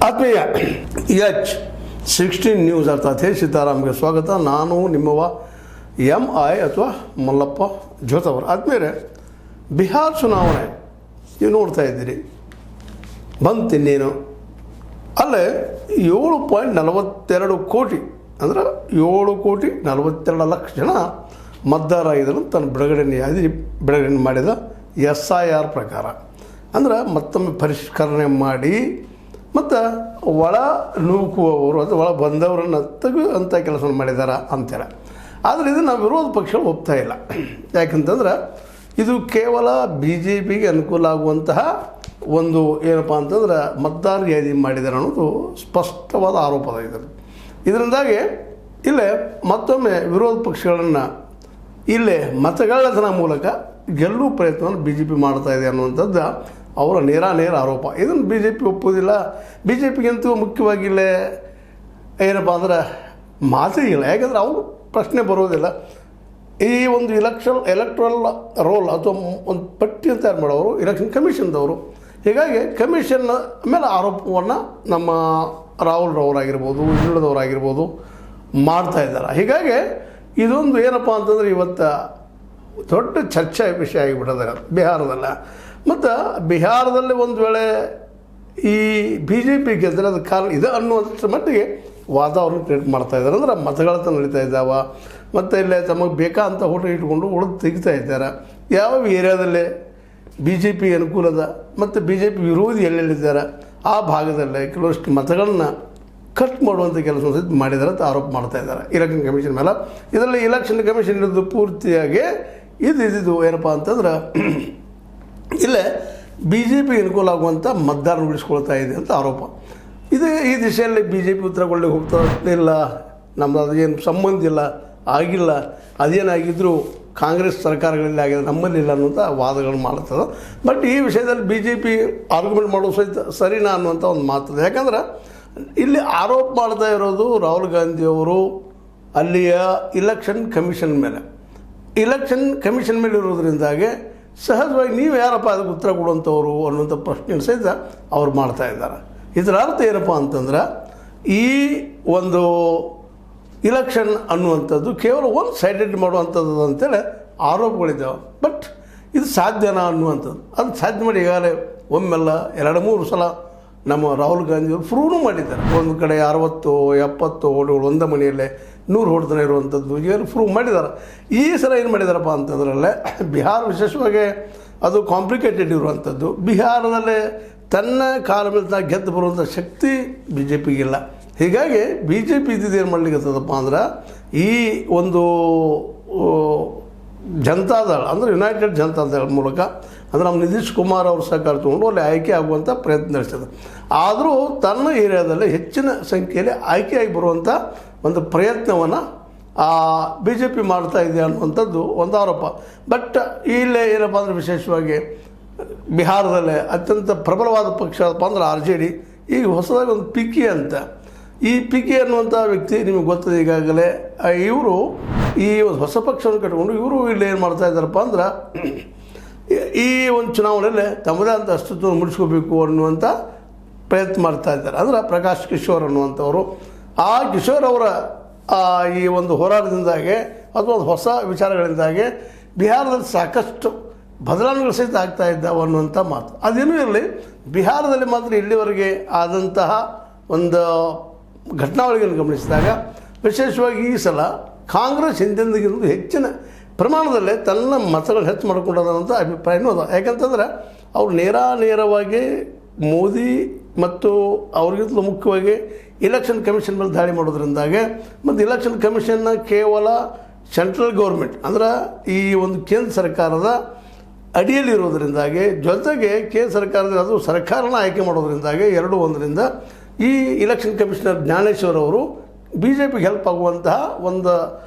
ಆತ್ಮೀಯ H16 news ಅರ್ಥಾತ್ ಹೇ ಸೀತಾರಾಮ್ಗೆ ಸ್ವಾಗತ. ನಾನು ನಿಮ್ಮವ MI ಅಥವಾ ಮಲ್ಲಪ್ಪ ಜೋತವರು. ಆದ್ಮೇಲೆ ಬಿಹಾರ ಚುನಾವಣೆ ನೀವು ನೋಡ್ತಾ ಇದ್ದೀರಿ, ಬಂತಿನ್ನೇನು ಅಲ್ಲೇ 7.42 ಕೋಟಿ ಅಂದರೆ 7,42,00,000 ಜನ ಮತದಾರರಾಗಿದ್ದರು ತನ್ನ ಬಿಡುಗಡೆ ಮಾಡಿದ SIR ಪ್ರಕಾರ. ಅಂದ್ರೆ ಮತ್ತೊಮ್ಮೆ ಪರಿಷ್ಕರಣೆ ಮಾಡಿ ಮತ್ತು ಒಳ ನೂಕುವವರು ಅಥವಾ ಒಳ ಬಂದವರನ್ನು ತೆಗೆಯುವಂಥ ಕೆಲಸವನ್ನು ಮಾಡಿದ್ದಾರೆ ಅಂತೇಳಿ. ಆದರೆ ಇದು ನಾವು ವಿರೋಧ ಪಕ್ಷಗಳು ಒಪ್ತಾ ಇಲ್ಲ. ಯಾಕಂತಂದ್ರೆ ಇದು ಕೇವಲ BJPಗೆ ಅನುಕೂಲ ಆಗುವಂತಹ ಒಂದು ಏನಪ್ಪ ಅಂತಂದ್ರೆ ಮತದಾರ ಯಾದಿ ಮಾಡಿದ್ದಾರೆ ಅನ್ನೋದು ಸ್ಪಷ್ಟವಾದ ಆರೋಪ ಇದೆ. ಇದರಿಂದಾಗಿ ಇಲ್ಲೇ ಮತ್ತೊಮ್ಮೆ ವಿರೋಧ ಪಕ್ಷಗಳನ್ನು ಇಲ್ಲೇ ಮತಗಳ್ಳತನ ಮೂಲಕ ಗೆಲ್ಲುವ ಪ್ರಯತ್ನವನ್ನು BJP ಮಾಡ್ತಾ ಇದೆ ಅನ್ನುವಂಥದ್ದು ಅವರ ನೇರ ಆರೋಪ. ಇದನ್ನು BJP ಒಪ್ಪೋದಿಲ್ಲ. BJPಗಂತೂ ಮುಖ್ಯವಾಗಿ ಇಲ್ಲೇ ಏನಪ್ಪ ಅಂದ್ರೆ ಮಾತೇ ಇಲ್ಲ. ಯಾಕಂದರೆ ಅವರು ಪ್ರಶ್ನೆ ಬರೋದಿಲ್ಲ. ಈ ಒಂದು ಎಲೆಕ್ಟ್ರಲ್ ರೋಲ್ ಅಥವಾ ಒಂದು ಪಟ್ಟಿಯನ್ನು ತಯಾರು ಮಾಡೋರು ಎಲೆಕ್ಷನ್ ಕಮಿಷನ್ದವರು. ಹೀಗಾಗಿ ಕಮಿಷನ್ ಮೇಲೆ ಆರೋಪವನ್ನು ನಮ್ಮ ರಾಹುಲ್ ರವರಾಗಿರ್ಬೋದು, ಇನ್ನುಳಿದವರಾಗಿರ್ಬೋದು ಮಾಡ್ತಾ ಇದ್ದಾರೆ. ಹೀಗಾಗಿ ಇದೊಂದು ಏನಪ್ಪ ಅಂತಂದರೆ ಇವತ್ತು ದೊಡ್ಡ ಚರ್ಚೆ ವಿಷಯ ಆಗಿಬಿಟ್ಟಿದೆ ಬಿಹಾರದಲ್ಲ. ಮತ್ತು ಬಿಹಾರದಲ್ಲಿ ಒಂದು ವೇಳೆ ಈ BJP ಗೆದ್ದರೆ ಅದು ಕಾರಣ ಇದೆ ಅನ್ನುವಂಥ ಮಟ್ಟಿಗೆ ವಾತಾವರಣ ಕ್ರಿಯೇಟ್ ಮಾಡ್ತಾ ಇದ್ದಾರೆ. ಅಂದ್ರೆ ಮತಗಳತ್ತ ನಡೀತಾ ಇದ್ದಾವೆ ಮತ್ತು ಇಲ್ಲೇ ತಮಗೆ ಬೇಕಾದಂಥ ಹೋಟೆಲ್ ಇಟ್ಕೊಂಡು ಉಳಿದು ತೆಗಿತಾ ಇದ್ದಾರೆ. ಯಾವ ಏರಿಯಾದಲ್ಲೇ BJP ಅನುಕೂಲದ ಮತ್ತು BJP ವಿರೋಧಿ ಎಲ್ಲೆಲ್ಲಿದ್ದಾರೆ ಆ ಭಾಗದಲ್ಲೇ ಕೆಲವಷ್ಟು ಮತಗಳನ್ನ ಕಟ್ ಮಾಡುವಂಥ ಕೆಲಸ ಮಾಡಿದ್ದಾರೆ ಅಂತ ಆರೋಪ ಮಾಡ್ತಾ ಇದ್ದಾರೆ ಎಲೆಕ್ಷನ್ ಕಮಿಷನ್ ಮೇಲೆ. ಇದರಲ್ಲಿ ಎಲೆಕ್ಷನ್ ಕಮಿಷನ್ ಇರೋದು ಪೂರ್ತಿಯಾಗಿ ಇದು ಏನಪ್ಪ ಅಂತಂದ್ರೆ ಇಲ್ಲೇ BJP ಅನುಕೂಲ ಆಗುವಂಥ ಮತದಾರ ಉಳಿಸ್ಕೊಳ್ತಾ ಇದೆ ಅಂತ ಆರೋಪ ಇದು. ಈ ದಿಶೆಯಲ್ಲಿ BJP ಉತ್ತರಗೊಳ್ಳಿ ಹೋಗ್ತಾ ಇಲ್ಲ, ನಮ್ಮದು ಅದು ಏನು ಸಂಬಂಧ ಇಲ್ಲ, ಆಗಿಲ್ಲ, ಅದೇನಾಗಿದ್ದರೂ ಕಾಂಗ್ರೆಸ್ ಸರ್ಕಾರಗಳಲ್ಲಿ ಆಗಿದೆ, ನಮ್ಮಲ್ಲಿಲ್ಲ ಅನ್ನುವಂಥ ವಾದಗಳು ಮಾಡ್ತದೆ. ಬಟ್ ಈ ವಿಷಯದಲ್ಲಿ BJP ಆರ್ಗ್ಯುಮೆಂಟ್ ಮಾಡೋ ಸಹಿತ ಸರಿನಾ ಅನ್ನುವಂಥ ಒಂದು ಮಾತದೆ. ಯಾಕಂದ್ರೆ ಇಲ್ಲಿ ಆರೋಪ ಮಾಡ್ತಾ ಇರೋದು ರಾಹುಲ್ ಗಾಂಧಿಯವರು ಅಲ್ಲಿಯ ಇಲೆಕ್ಷನ್ ಕಮಿಷನ್ ಮೇಲೆ ಇರೋದ್ರಿಂದಾಗೆ ಸಹಜವಾಗಿ ನೀವು ಯಾರಪ್ಪ ಅದಕ್ಕೆ ಉತ್ತರ ಕೊಡುವಂಥವ್ರು ಅನ್ನುವಂಥ ಪ್ರಶ್ನೆ ಸಹಿತ ಅವ್ರು ಮಾಡ್ತಾ ಇದ್ದಾರೆ. ಇದರ ಅರ್ಥ ಏನಪ್ಪ ಅಂತಂದ್ರೆ ಈ ಒಂದು ಇಲೆಕ್ಷನ್ ಅನ್ನುವಂಥದ್ದು ಕೇವಲ ಒಂದು ಸೈಡೆಡ್ ಮಾಡುವಂಥದ್ದು ಅಂತೇಳಿ ಆರೋಪಗಳಿದ್ದಾವೆ. ಬಟ್ ಇದು ಸಾಧ್ಯನಾ ಅನ್ನುವಂಥದ್ದು ಅದು ಸಾಧ್ಯ ಮಾಡಿ ಈಗಾಗಲೇ ಒಮ್ಮೆಲ್ಲ 2-3 ಸಲ ನಮ್ಮ ರಾಹುಲ್ ಗಾಂಧಿಯವರು ಪ್ರೂವ್ನು ಮಾಡಿದ್ದಾರೆ. ಒಂದು ಕಡೆ 60-70 ಓಟುಗಳು ಒಂದೇ ಮನೆಯಲ್ಲೇ 100 ಹೊಡೆತನ ಇರುವಂಥದ್ದು ಈಗಲೂ ಪ್ರೂವ್ ಮಾಡಿದ್ದಾರೆ. ಈ ಸಲ ಏನು ಮಾಡಿದಾರಪ್ಪ ಅಂತಂದ್ರಲ್ಲೇ ಬಿಹಾರ ವಿಶೇಷವಾಗಿ ಅದು ಕಾಂಪ್ಲಿಕೇಟೆಡ್ ಇರುವಂಥದ್ದು. ಬಿಹಾರದಲ್ಲೇ ತನ್ನ ಕಾಲ ಮೇಲೆ ಗೆದ್ದು ಬರುವಂಥ ಶಕ್ತಿ BJPಗಿಲ್ಲ. ಹೀಗಾಗಿ BJP ಇದ್ದಿದ್ದೇನು ಮಾಡ್ಲಿಕ್ಕತ್ತದಪ್ಪ ಅಂದ್ರೆ ಈ ಒಂದು ಜನತಾದಳ ಅಂದರೆ ಯುನೈಟೆಡ್ ಜನತಾದಳ ಮೂಲಕ ಅಂದರೆ ನಮ್ಮ ನಿತೀಶ್ ಕುಮಾರ್ ಅವ್ರ ಸಹಕಾರ ತೊಗೊಂಡು ಅಲ್ಲಿ ಆಯ್ಕೆ ಆಗುವಂಥ ಪ್ರಯತ್ನ ನಡೆಸಿದೆ. ಆದರೂ ತನ್ನ ಏರಿಯಾದಲ್ಲಿ ಹೆಚ್ಚಿನ ಸಂಖ್ಯೆಯಲ್ಲಿ ಆಯ್ಕೆಯಾಗಿ ಬರುವಂಥ ಒಂದು ಪ್ರಯತ್ನವನ್ನು BJP ಮಾಡ್ತಾ ಇದೆ ಅನ್ನುವಂಥದ್ದು ಒಂದು ಆರೋಪ. ಬಟ್ ಇಲ್ಲೇ ಏನಪ್ಪ ಅಂದರೆ ವಿಶೇಷವಾಗಿ ಬಿಹಾರದಲ್ಲೇ ಅತ್ಯಂತ ಪ್ರಬಲವಾದ ಪಕ್ಷ ಅದಪ್ಪ ಅಂದ್ರೆ RJD. ಈಗ ಹೊಸದಾಗಿ ಒಂದು PK ಅಂತ, ಈ PK ಅನ್ನುವಂಥ ವ್ಯಕ್ತಿ ನಿಮಗೆ ಗೊತ್ತದೆ ಈಗಾಗಲೇ. ಇವರು ಈ ಒಂದು ಹೊಸ ಪಕ್ಷವನ್ನು ಕಟ್ಕೊಂಡು ಇವರು ಇಲ್ಲಿ ಏನು ಮಾಡ್ತಾ ಇದ್ದಾರಪ್ಪ ಅಂದ್ರೆ ಈ ಒಂದು ಚುನಾವಣೆಯಲ್ಲಿ ತಮ್ಮದೇ ಅಂತ ಅಸ್ತಿತ್ವವನ್ನು ಮುಡಿಸ್ಕೋಬೇಕು ಅನ್ನುವಂಥ ಪ್ರಯತ್ನ ಮಾಡ್ತಾ ಇದ್ದಾರೆ. ಅಂದ್ರೆ ಪ್ರಕಾಶ್ ಕಿಶೋರ್ ಅನ್ನುವಂಥವರು. ಆ ಕಿಶೋರ್ ಅವರ ಈ ಒಂದು ಹೋರಾಟದಿಂದಾಗೆ ಅಥವಾ ಒಂದು ಹೊಸ ವಿಚಾರಗಳಿಂದಾಗೆ ಬಿಹಾರದಲ್ಲಿ ಸಾಕಷ್ಟು ಬದಲಾವಣೆಗಳು ಸಹಿತ ಆಗ್ತಾ ಇದ್ದಾವೆ ಅನ್ನುವಂಥ ಮಾತು. ಅದೇನೂ ಇರಲಿ, ಬಿಹಾರದಲ್ಲಿ ಮಾತ್ರ ಇಲ್ಲಿವರೆಗೆ ಆದಂತಹ ಒಂದು ಘಟನಾವಳಿಗಳನ್ನು ಗಮನಿಸಿದಾಗ ವಿಶೇಷವಾಗಿ ಈ ಸಲ ಕಾಂಗ್ರೆಸ್ ಹಿಂದಿನದಕ್ಕಿಂತ ಹೆಚ್ಚಿನ ಪ್ರಮಾಣದಲ್ಲೇ ತನ್ನ ಮತಗಳು ಹೆಚ್ಚು ಮಾಡಿಕೊಂಡದಂಥ ಅಭಿಪ್ರಾಯನೂ ಅದ. ಯಾಕಂತಂದ್ರೆ ಅವರು ನೇರವಾಗಿ ಮೋದಿ ಮತ್ತು ಅವ್ರಿಗಿಂತಲೂ ಮುಖ್ಯವಾಗಿ ಇಲೆಕ್ಷನ್ ಕಮಿಷನ್ ಮೇಲೆ ದಾಳಿ ಮಾಡೋದ್ರಿಂದಾಗೆ ಮತ್ತು ಇಲೆಕ್ಷನ್ ಕಮಿಷನ್ನ ಕೇವಲ ಸೆಂಟ್ರಲ್ ಗೌರ್ಮೆಂಟ್ ಅಂದ್ರೆ ಈ ಒಂದು ಕೇಂದ್ರ ಸರ್ಕಾರದ ಅಡಿಯಲ್ಲಿರೋದ್ರಿಂದಾಗಿ ಜೊತೆಗೆ ಕೇಂದ್ರ ಸರ್ಕಾರದ ಅದು ಸರ್ಕಾರನ ಆಯ್ಕೆ ಮಾಡೋದ್ರಿಂದಾಗಿ 2-1ರಿಂದ ಈ ಇಲೆಕ್ಷನ್ ಕಮಿಷನರ್ ಜ್ಞಾನೇಶ್ವರ್ ಅವರು BJPಗೆ ಹೆಲ್ಪ್ ಆಗುವಂತಹ ಒಂದು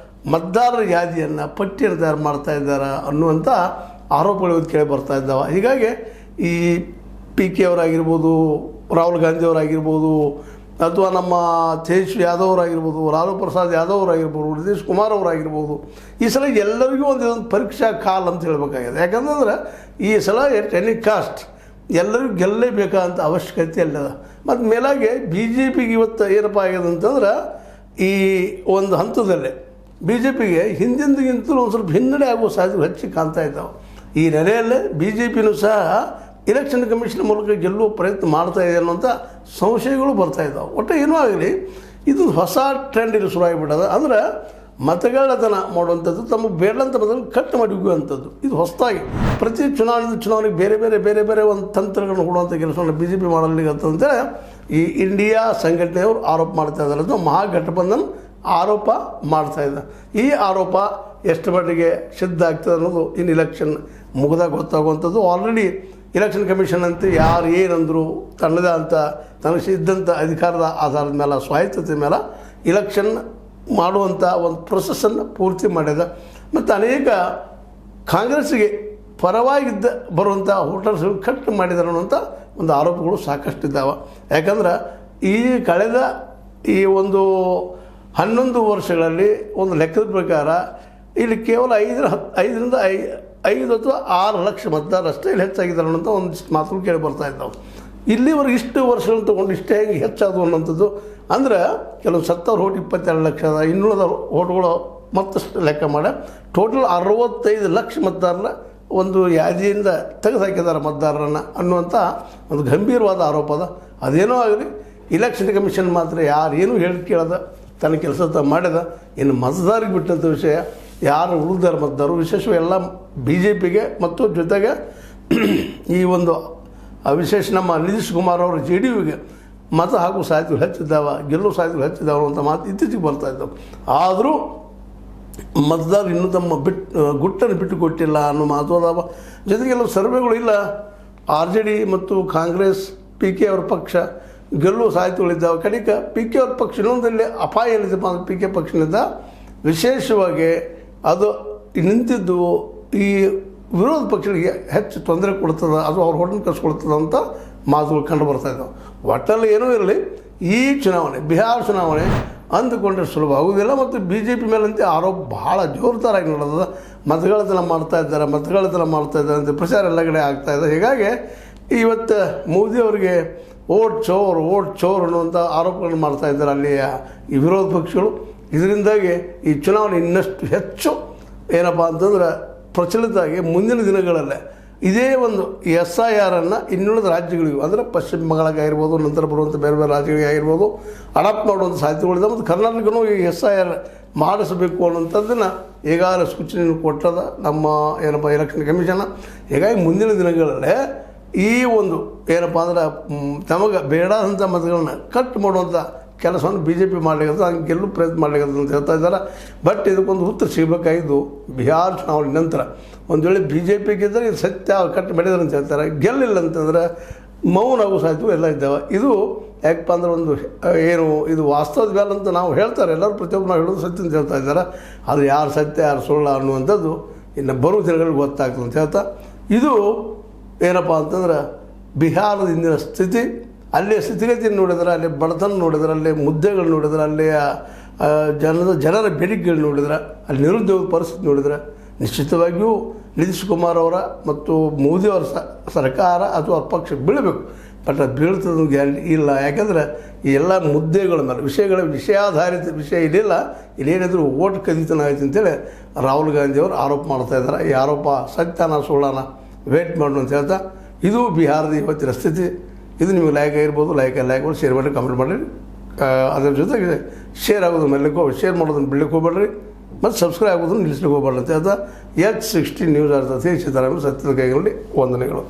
ಮತದಾರರ ಯಾದಿಯನ್ನು ಪಟ್ಟಿಯನ್ನು ತಯಾರು ಮಾಡ್ತಾ ಇದ್ದಾರೆ ಅನ್ನುವಂಥ ಆರೋಪಗಳು ಕೇಳಿ ಬರ್ತಾ ಇದ್ದಾವೆ. ಹೀಗಾಗಿ ಈ PK ಅವರಾಗಿರ್ಬೋದು, ರಾಹುಲ್ ಗಾಂಧಿಯವರಾಗಿರ್ಬೋದು, ಅಥವಾ ನಮ್ಮ ತೇಜಸ್ವಿ ಯಾದವ್ ಅವರಾಗಿರ್ಬೋದು, ಲಾಲು ಪ್ರಸಾದ್ ಯಾದವ್ ಅವರಾಗಿರ್ಬೋದು, ನಿತೀಶ್ ಕುಮಾರ್ ಅವರಾಗಿರ್ಬೋದು, ಈ ಸಲ ಎಲ್ಲರಿಗೂ ಒಂದು ಪರೀಕ್ಷಾ ಕಾಲ ಅಂತ ಹೇಳಬೇಕಾಗಿದೆ. ಯಾಕಂತಂದ್ರೆ ಈ ಸಲ ಎಟ್ ಎನಿ ಕಾಸ್ಟ್ ಎಲ್ಲರಿಗೂ ಗೆಲ್ಲಲೇಬೇಕಾದಂಥ ಅವಶ್ಯಕತೆ ಅಲ್ಲದ. ಮತ್ತು ಮೇಲಾಗೆ ಬಿ ಜೆ ಪಿಗೆ ಇವತ್ತು ಏನಪ್ಪ ಆಗಿದೆ ಅಂತಂದ್ರೆ ಈ ಒಂದು ಹಂತದಲ್ಲೇ ಬಿ ಜೆ ಪಿಗೆ ಹಿಂದಿಂದಿಗಿಂತಲೂ ಒಂದು ಸ್ವಲ್ಪ ಹಿನ್ನಡೆ ಆಗುವ ಸಾಧ್ಯತೆ ಹೆಚ್ಚು ಕಾಣ್ತಾ ಇದ್ದಾವೆ. ಈ ನೆಲೆಯಲ್ಲೇ ಬಿ ಜೆ ಪಿನೂ ಸಹ ಎಲೆಕ್ಷನ್ ಕಮಿಷನ್ ಮೂಲಕ ಗೆಲ್ಲುವ ಪ್ರಯತ್ನ ಮಾಡ್ತಾ ಇದೆ ಅನ್ನೋಂಥ ಸಂಶಯಗಳು ಬರ್ತಾ ಇದ್ದಾವೆ. ಒಟ್ಟು ಏನೂ ಆಗಲಿ, ಇದು ಹೊಸ ಟ್ರೆಂಡ್ ಇಲ್ಲಿ ಶುರುವಾಗಿಬಿಟ್ಟದ. ಅಂದ್ರೆ ಮತಗಳತನ ಮಾಡುವಂಥದ್ದು, ತಮಗೆ ಬೇಡಂತ ಮೊದಲು ಕಟ್ ಮಾಡಿ ಹೋಗುವಂಥದ್ದು. ಇದು ಹೊಸದಾಗಿ ಪ್ರತಿ ಚುನಾವಣೆಗೆ ಬೇರೆ ಬೇರೆ ಒಂದು ತಂತ್ರಗಳನ್ನು ಕೊಡುವಂಥ ಕೆಲಸವನ್ನು ಬಿ ಜೆ ಪಿ ಮಾಡಲಿಕ್ಕಂತಂತೇಳಿ ಈ ಇಂಡಿಯಾ ಸಂಘಟನೆಯವರು ಆರೋಪ ಮಾಡ್ತಾ ಇದ್ದಾರೆ. ಅದು ಮಹಾಗಠಬಂಧನ್ ಆರೋಪ ಮಾಡ್ತಾ ಇದೆ. ಈ ಆರೋಪ ಎಷ್ಟು ಮಟ್ಟಿಗೆ ಸಿದ್ಧ ಆಗ್ತದೆ ಅನ್ನೋದು ಇನ್ನು ಇಲೆಕ್ಷನ್ ಮುಗಿದಾಗ ಗೊತ್ತಾಗುವಂಥದ್ದು. ಆಲ್ರೆಡಿ ಇಲೆಕ್ಷನ್ ಕಮಿಷನ್ ಅಂತ ಯಾರು ಏನಂದರು ತನ್ನದೇ ಅಂತ ತನಗೆ ಸಿದ್ಧಂಥ ಅಧಿಕಾರದ ಆಧಾರದ ಮೇಲೆ ಸ್ವಾಯತ್ತತೆ ಮೇಲೆ ಇಲೆಕ್ಷನ್ ಮಾಡುವಂಥ ಒಂದು ಪ್ರೊಸೆಸ್ಸನ್ನು ಪೂರ್ತಿ ಮಾಡಿದೆ. ಮತ್ತು ಅನೇಕ ಕಾಂಗ್ರೆಸ್ಸಿಗೆ ಪರವಾಗಿದ್ದ ಬರುವಂಥ ವೋಟರ್ಸ್ಗಳು ಕಟ್ ಮಾಡಿದ್ದಾರೆ ಅನ್ನುವಂಥ ಒಂದು ಆರೋಪಗಳು ಸಾಕಷ್ಟಿದ್ದಾವೆ. ಯಾಕಂದ್ರೆ ಈ ಕಳೆದ ಈ ಒಂದು 11 ವರ್ಷಗಳಲ್ಲಿ ಒಂದು ಲೆಕ್ಕದ ಪ್ರಕಾರ ಇಲ್ಲಿ ಕೇವಲ 5 ಅಥವಾ 6 ಲಕ್ಷ ಮತದಾರರಷ್ಟೇ ಇಲ್ಲಿ ಹೆಚ್ಚಾಗಿದ್ದಾರೆ ಅನ್ನೋಂಥ ಒಂದಿಷ್ಟು ಮಾತುಗಳು ಕೇಳಿ ಬರ್ತಾ ಇದ್ದಾವೆ. ಇಲ್ಲಿವರೆಗೆ ಇಷ್ಟು ವರ್ಷಗಳನ್ನು ತೊಗೊಂಡು ಇಷ್ಟೇ ಹೇಗೆ ಹೆಚ್ಚಾದವು ಅನ್ನೋಂಥದ್ದು. ಅಂದ್ರೆ ಕೆಲವು ಸತ್ತವ್ರ ಓಟ್ 22 ಲಕ್ಷ ಅದ, ಇನ್ನುಳಿದ ಓಟ್ಗಳು ಮತ್ತಷ್ಟು ಲೆಕ್ಕ ಮಾಡಿ ಟೋಟಲ್ 65 ಲಕ್ಷ ಮತದಾರರ ಒಂದು ಯಾದಿಯಿಂದ ತೆಗೆದುಹಾಕಿದ್ದಾರೆ ಮತದಾರರನ್ನು ಅನ್ನುವಂಥ ಒಂದು ಗಂಭೀರವಾದ ಆರೋಪ ಅದ. ಅದೇನೋ ಆಗಲಿ, ಇಲೆಕ್ಷನ್ ಕಮಿಷನ್ ಮಾತ್ರ ಯಾರೇನು ಹೇಳಿ ಕೇಳದ ತನ್ನ ಕೆಲಸ ಮಾಡಿದ. ಇನ್ನು ಮತದಾರಿಗೆ ಬಿಟ್ಟಂಥ ವಿಷಯ, ಯಾರು ಉಳಿದಾರ ಮತದಾರರು ವಿಶೇಷವಾಗಿ ಎಲ್ಲ ಬಿ ಜೆ ಪಿಗೆ ಮತ್ತು ಜೊತೆಗೆ ಈ ಒಂದು ವಿಶೇಷ ನಮ್ಮ ನಿತೀಶ್ ಕುಮಾರ್ ಅವರು ಜೆ ಡಿ ಯುಗೆ ಮತ ಹಾಕುವ ಸಾಧ್ಯತೆಗಳು ಹೆಚ್ಚಿದ್ದಾವೆ, ಗೆಲ್ಲುವ ಸಾಧ್ಯತೆಗಳು ಹೆಚ್ಚಿದ್ದಾವೆ ಅಂತ ಮಾತು ಇತ್ತೀಚೆಗೆ ಬರ್ತಾ ಇದ್ದಾವೆ. ಆದರೂ ಮತದಾರರು ಇನ್ನೂ ತಮ್ಮ ಗುಟ್ಟನ್ನು ಬಿಟ್ಟು ಕೊಟ್ಟಿಲ್ಲ ಅನ್ನೋ ಮಾತು ಅದಾವ. ಜೊತೆಗೆ ಕೆಲವು ಸರ್ವೆಗಳು ಇಲ್ಲ, ಆರ್ ಜೆ ಡಿ ಮತ್ತು ಕಾಂಗ್ರೆಸ್ ಪಿ ಕೆ ಅವ್ರ ಪಕ್ಷ ಗೆಲ್ಲುವ ಸಾಧ್ಯತೆಗಳಿದ್ದಾವೆ. ಕಡಿಕ ಪಿ ಕೆ ಅವ್ರ ಪಕ್ಷ ಇನ್ನೊಂದಲ್ಲಿ ಅಪಾಯ ಏನಿದೆಪ್ಪ ಅಂದರೆ ಪಿ ಕೆ ಪಕ್ಷದಿಂದ ವಿಶೇಷವಾಗಿ ಅದು ನಿಂತಿದ್ದು ಈ ವಿರೋಧ ಪಕ್ಷಗಳಿಗೆ ಹೆಚ್ಚು ತೊಂದರೆ ಕೊಡ್ತದೆ, ಅದು ಅವ್ರ ಹೊಟ್ಟನ್ನು ಕಸ್ಕೊಳ್ತದೆ ಅಂತ ಮಾತುಗಳು ಕಂಡು ಬರ್ತಾ ಇದ್ದಾವೆ. ಒಟ್ಟಲ್ಲಿ ಏನೂ ಇರಲಿ, ಈ ಚುನಾವಣೆ ಬಿಹಾರ ಚುನಾವಣೆ ಅಂದುಕೊಂಡ್ರೆ ಸುಲಭ ಆಗುವುದಿಲ್ಲ. ಮತ್ತು ಬಿ ಜೆ ಪಿ ಮೇಲಂತೆ ಆರೋಪ ಭಾಳ ಜೋರ್ದಾರಾಗಿ ನಡೆದ. ಮತಗಳತನ ಮಾಡ್ತಾ ಇದ್ದಾರೆ ಅಂತ ಪ್ರಚಾರ ಎಲ್ಲ ಕಡೆ ಆಗ್ತಾಯಿದೆ. ಹೀಗಾಗಿ ಇವತ್ತು ಮೋದಿಯವರಿಗೆ ಓಟ್ ಚೋರ್ ಅನ್ನುವಂಥ ಆರೋಪಗಳನ್ನು ಮಾಡ್ತಾ ಇದ್ದಾರೆ ಅಲ್ಲಿಯ ಈ ವಿರೋಧ ಪಕ್ಷಗಳು. ಇದರಿಂದಾಗಿ ಈ ಚುನಾವಣೆ ಇನ್ನಷ್ಟು ಹೆಚ್ಚು ಏನಪ್ಪ ಅಂತಂದ್ರೆ ಪ್ರಚಲಿತ ಆಗಿ ಮುಂದಿನ ದಿನಗಳಲ್ಲೇ ಇದೇ ಒಂದು SIR ಇನ್ನುಳಿದ ರಾಜ್ಯಗಳಿಗೂ ಅಂದರೆ ಪಶ್ಚಿಮ ಬಂಗಾಳಕ್ಕಾಗಿರ್ಬೋದು, ನಂತರ ಬರುವಂಥ ಬೇರೆ ರಾಜ್ಯಗಳಿಗೆ ಆಗಿರ್ಬೋದು ಅಡಾಪ್ಟ್ ಮಾಡುವಂಥ ಸಾಧ್ಯತೆಗಳಿದೆ. ಮತ್ತು ಕರ್ನಾಟಕನೂ ಈ SIR ಮಾಡಿಸಬೇಕು ಅನ್ನೋಂಥದ್ದನ್ನು ಈಗಾಗಲೇ ಸೂಚನೆಯನ್ನು ಕೊಟ್ಟದ ನಮ್ಮ ಏನಪ್ಪ ಎಲೆಕ್ಷನ್ ಕಮಿಷನ್. ಹೀಗಾಗಿ ಮುಂದಿನ ದಿನಗಳಲ್ಲೇ ಈ ಒಂದು ಏನಪ್ಪ ಅಂದ್ರೆ ತಮಗೆ ಬೇಡಾದಂಥ ಮತಗಳನ್ನ ಕಟ್ ಮಾಡುವಂಥ ಕೆಲಸವನ್ನು ಬಿ ಜೆ ಪಿ ಮಾಡಲಿಕ್ಕೆ ಹಂಗೆ ಗೆಲ್ಲೂ ಪ್ರಯತ್ನ ಮಾಡಲಿಕ್ಕೆ ಅಂತ ಹೇಳ್ತಾ ಇದ್ದಾರೆ. ಬಟ್ ಇದಕ್ಕೊಂದು ಉತ್ತರ ಸಿಗಬೇಕಾಗಿದ್ದು ಬಿಹಾರ ಚುನಾವಣೆ ನಂತರ. ಒಂದು ವೇಳೆ ಬಿ ಜೆ ಪಿಗಿದ್ದರೆ ಇದು ಸತ್ಯ ಕಟ್ ಮಾಡಿದ್ದಾರೆ ಅಂತ ಹೇಳ್ತಾರೆ, ಗೆಲ್ಲಿಲ್ಲ ಅಂತಂದರೆ ಮೌನ ಆಗೋ ಸಾಧ್ಯತೆ ಎಲ್ಲ ಇದ್ದಾವೆ. ಇದು ಯಾಕಪ್ಪ ಅಂದ್ರೆ ಒಂದು ಏನು ಇದು ವಾಸ್ತವದ ಮೇಲೆ ಅಂತ ನಾವು ಹೇಳ್ತಾರೆ, ಎಲ್ಲರೂ ಪ್ರತಿಯೊಬ್ಬರು ನಾವು ಹೇಳೋದು ಸತ್ಯ ಅಂತ ಹೇಳ್ತಾ ಇದ್ದಾರೆ. ಅದು ಯಾರು ಸತ್ಯ ಯಾರು ಸುಳ್ಳು ಅನ್ನುವಂಥದ್ದು ಇನ್ನು ಬರುವ ದಿನಗಳಿಗೆ ಗೊತ್ತಾಗ್ತದೆ ಅಂತ ಹೇಳ್ತಾ, ಇದು ಏನಪ್ಪ ಅಂತಂದ್ರೆ ಬಿಹಾರದ ಇಂದಿನ ಸ್ಥಿತಿ, ಅಲ್ಲಿಯ ಸ್ಥಿತಿಗತಿಯನ್ನು ನೋಡಿದ್ರೆ, ಅಲ್ಲಿ ಬಡತನ ನೋಡಿದ್ರೆ, ಅಲ್ಲಿ ಮುದ್ದೆಗಳು ನೋಡಿದ್ರೆ, ಅಲ್ಲಿಯ ಜನರ ಬೇಡಿಕೆಗಳು ನೋಡಿದ್ರೆ, ಅಲ್ಲಿ ನಿರುದ್ಯೋಗ ಪರಿಸ್ಥಿತಿ ನೋಡಿದ್ರೆ ನಿಶ್ಚಿತವಾಗಿಯೂ ನಿತೀಶ್ ಕುಮಾರ್ ಅವರ ಮತ್ತು ಮೋದಿಯವರ ಸರ್ಕಾರ ಅಥವಾ ಅವ್ರ ಪಕ್ಷ ಬೀಳಬೇಕು. ಬಟ್ ಅದು ಬೀಳ್ತದ ಗ್ಯಾರಂಟಿ ಇಲ್ಲ. ಯಾಕಂದರೆ ಈ ಎಲ್ಲ ಮುದ್ದೆಗಳ ಮೇಲೆ ವಿಷಯಾಧಾರಿತ ವಿಷಯ ಇದಿಲ್ಲ, ಇಲ್ಲೇನಿದ್ರು ಓಟ್ ಕದಿತನ ಆಯ್ತು ಅಂತೇಳಿ ರಾಹುಲ್ ಗಾಂಧಿಯವರು ಆರೋಪ ಮಾಡ್ತಾಯಿದ್ದಾರೆ. ಈ ಆರೋಪ ಸತ್ಯನ ಸುಳ್ಳನ ವೇಟ್ ಮಾಡೋಣ ಅಂತ ಹೇಳ್ತಾ, ಇದು ಬಿಹಾರದ ಇವತ್ತಿನ ಸ್ಥಿತಿ. ಇದು ನಿಮಗೆ ಲೈಕ್ ಆಗಿರ್ಬೋದು, ಲೈಕ್ ಮಾಡಿ ಶೇರ್ ಮಾಡಿ, ಕಮೆಂಟ್ ಮಾಡಿರಿ. ಅದರ ಜೊತೆಗೆ ಶೇರ್ ಆಗೋದು ಶೇರ್ ಮಾಡೋದನ್ನು ಬಿಡ್ಲಿಕ್ಕೆ ಹೋಗ್ಬೇಡ್ರಿ, ಮತ್ತು ಸಬ್ಸ್ಕ್ರೈಬ್ ಆಗೋದನ್ನು ನಿಲ್ಲಿಸ್ಲಿಕ್ಕೆ ಹೋಗ್ಬೇಡ್ರಿ ಅಂತ ಹೇಳ್ತಾ H16 ನ್ಯೂಸ್ ಅರ್ಥ ಸಿದ್ದರಾಮಯ್ಯ ಸತ್ಯದ ಕೈಗಳಲ್ಲಿ ವಂದನೆಗಳು.